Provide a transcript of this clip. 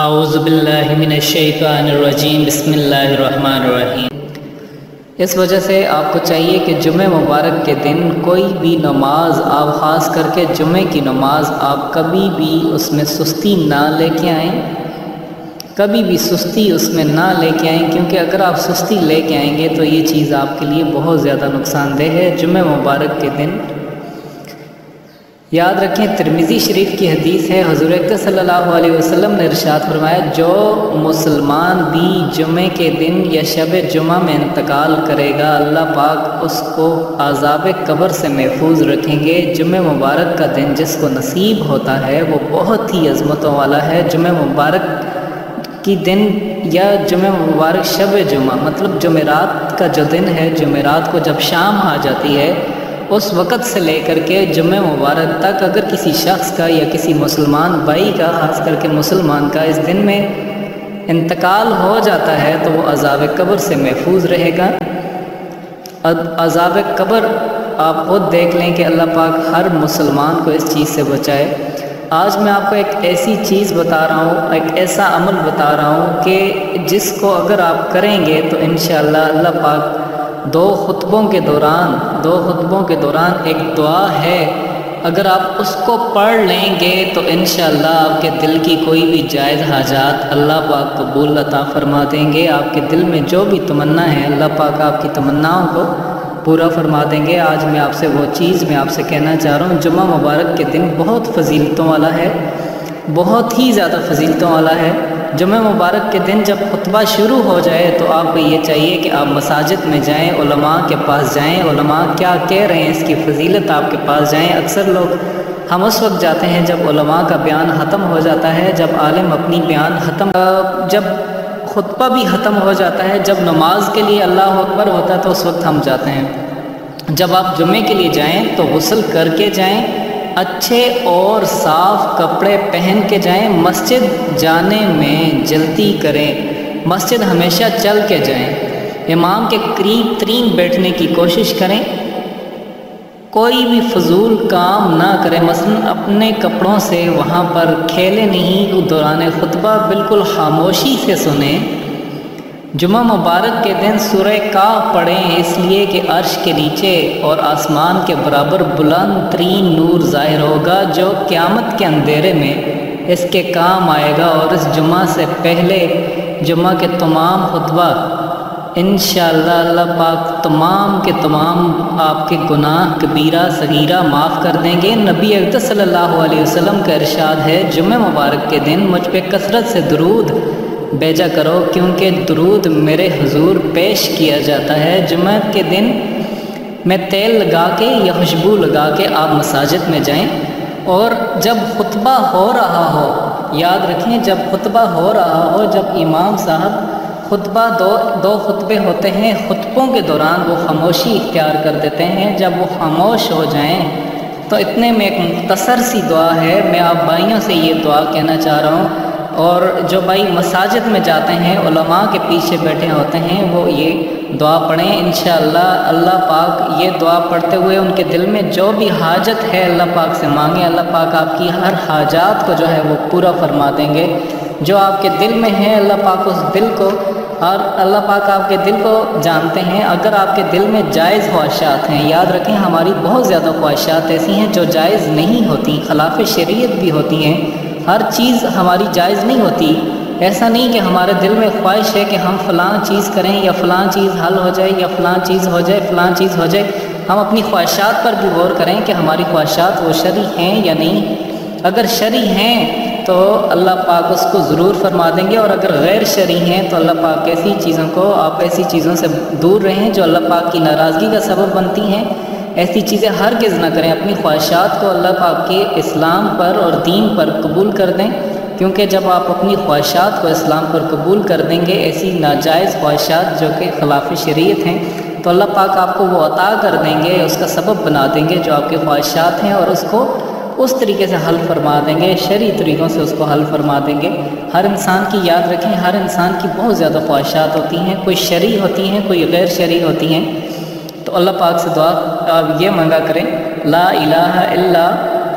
اعوذ باللہ من الشیطان الرجیم بسم اللہ الرحمن الرحیم۔ اس وجہ سے آپ کو چاہیے کہ جمعہ مبارک کے دن کوئی بھی نماز آپ خاص کر کے جمعہ کی نماز آپ کبھی بھی اس میں سستی نہ لے کے آئیں، کبھی بھی سستی اس میں نہ لے کے آئیں، کیونکہ اگر آپ سستی لے کے آئیں گے تو یہ چیز آپ کے لیے بہت زیادہ نقصان دہ ہے۔ جمعہ مبارک کے دن یاد رکھیں، ترمذی شریف کی حدیث ہے، حضور اکرم صلی اللہ علیہ وسلم نے ارشاد فرمایا، جو مسلمان بھی جمعے کے دن یا شب جمعہ میں انتقال کرے گا، اللہ پاک اس کو عذاب قبر سے محفوظ رکھیں گے۔ جمعہ مبارک کا دن جس کو نصیب ہوتا ہے وہ بہت ہی عظمتوں والا ہے۔ جمعہ مبارک کی دن یا جمعہ مبارک شب جمعہ مطلب جمعرات کا جو دن ہے، جمعرات کو جب شام آ جاتی ہے اس وقت سے لے کر کے جمعہ مبارک تک اگر کسی شخص کا یا کسی مسلمان بھائی کا، خاص کر کے مسلمان کا، اس دن میں انتقال ہو جاتا ہے تو وہ عذاب قبر سے محفوظ رہے گا۔ عذاب قبر آپ خود دیکھ لیں کہ اللہ پاک ہر مسلمان کو اس چیز سے بچائے۔ آج میں آپ کو ایک ایسی چیز بتا رہا ہوں، ایک ایسا عمل بتا رہا ہوں کہ جس کو اگر آپ کریں گے تو انشاءاللہ اللہ پاک دو خطبوں کے دوران ایک دعا ہے، اگر آپ اس کو پڑھ لیں گے تو انشاءاللہ آپ کے دل کی کوئی بھی جائز حاجات اللہ پاک قبول عطا فرما دیں گے۔ آپ کے دل میں جو بھی تمنا ہے اللہ پاک آپ کی تمناؤں کو پورا فرما دیں گے۔ آج میں آپ سے وہ چیز میں آپ سے کہنا چاہ رہا ہوں، جمعہ مبارک کے دن بہت فضیلتوں والا ہے، بہت ہی زیادہ فضیلتوں والا ہے۔ جمعہ مبارک کے دن جب خطبہ شروع ہو جائے تو آپ کو یہ چاہیے کہ آپ مساجد میں جائیں، علماء کے پاس جائیں، علماء کیا کہہ رہے ہیں اس کی فضیلت آپ کے پاس جائیں۔ اکثر لوگ ہم اس وقت جاتے ہیں جب علماء کا بیان ختم ہو جاتا ہے، جب عالم اپنی بیان جب خطبہ بھی ختم ہو جاتا ہے، جب نماز کے لیے اللہ اکبر ہوتا ہے تو اس وقت ہم جاتے ہیں۔ جب آپ جمعے کے لیے جائیں تو غسل کر کے جائیں، اچھے اور صاف کپڑے پہن کے جائیں، مسجد جانے میں جلدی کریں، مسجد ہمیشہ چل کے جائیں، امام کے قریب ترین بیٹھنے کی کوشش کریں، کوئی بھی فضول کام نہ کریں، مثلا اپنے کپڑوں سے وہاں پر کھیلے نہیں، دوران خطبہ بالکل خاموشی سے سنیں۔ جمعہ مبارک کے دن سورہ کاف پڑھیں، اس لیے کہ عرش کے نیچے اور آسمان کے برابر بلند ترین نور ظاہر ہوگا جو قیامت کے اندھیرے میں اس کے کام آئے گا، اور اس جمعہ سے پہلے جمعہ کے تمام خطبہ انشاءاللہ اللہ پاک تمام کے تمام آپ کے گناہ کبیرہ صغیرہ معاف کر دیں گے۔ نبی اکرم صلی اللہ علیہ وسلم کا ارشاد ہے، جمعہ مبارک کے دن مجھ پہ کثرت سے درود بھیجا کرو، کیونکہ درود میرے حضور پیش کیا جاتا ہے۔ جمعہ کے دن میں تیل لگا کے یا خوشبو لگا کے آپ مساجد میں جائیں، اور جب خطبہ ہو رہا ہو، یاد رکھیں جب خطبہ ہو رہا ہو، جب امام صاحب خطبہ دو خطبے ہوتے ہیں، خطبوں کے دوران وہ خاموشی اختیار کر دیتے ہیں، جب وہ خاموش ہو جائیں تو اتنے میں ایک مختصر سی دعا ہے، میں آپ بھائیوں سے یہ دعا کہنا چاہ رہا ہوں، اور جو بھائی مساجد میں جاتے ہیں علماء کے پیچھے بیٹھے ہوتے ہیں وہ یہ دعا پڑھیں، انشاءاللہ اللہ پاک یہ دعا پڑھتے ہوئے ان کے دل میں جو بھی حاجت ہے اللہ پاک سے مانگیں، اللہ پاک آپ کی ہر حاجات کو جو ہے وہ پورا فرما دیں گے۔ جو آپ کے دل میں ہے اللہ پاک اس دل کو، اور اللہ پاک آپ کے دل کو جانتے ہیں۔ اگر آپ کے دل میں جائز خواہشات ہیں، یاد رکھیں ہماری بہت زیادہ خواہشات ایسی ہیں جو جائز نہیں ہوتی، خلاف شریعت بھی ہوتی ہیں، ہر چیز ہماری جائز نہیں ہوتی۔ ایسا نہیں کہ ہمارے دل میں خواہش ہے کہ ہم فلاں چیز کریں یا فلاں چیز حل ہو جائے یا فلاں چیز ہو جائے، فلاں چیز ہو جائے، ہم اپنی خواہشات پر بھی غور کریں کہ ہماری خواہشات وہ شرعی ہیں یا نہیں۔ اگر شرعی ہیں تو اللہ پاک اس کو ضرور فرما دیں گے، اور اگر غیر شرعی ہیں تو اللہ پاک ایسی چیزوں کو، آپ ایسی چیزوں سے دور رہیں جو اللہ پاک کی ناراضگی کا سبب بنتی ہیں، ایسی چیزیں ہرگز نہ کریں۔ اپنی خواہشات کو اللہ پاک کے اسلام پر اور دین پر قبول کر دیں، کیونکہ جب آپ اپنی خواہشات کو اسلام پر قبول کر دیں گے، ایسی ناجائز خواہشات جو کہ خلاف شریعت ہیں، تو اللہ پاک آپ کو وہ عطا کر دیں گے، اس کا سبب بنا دیں گے جو آپ کی خواہشات ہیں، اور اس کو اس طریقے سے حل فرما دیں گے، شرعی طریقوں سے اس کو حل فرما دیں گے۔ ہر انسان کی یاد رکھیں، ہر انسان کی بہت زیادہ خواہشات ہوتی ہیں، کوئی شرعی ہوتی ہیں، کوئی غیر شرعی ہوتی ہیں۔ تو اللہ پاک سے دعا آپ یہ مانگا کریں، لا الہ الا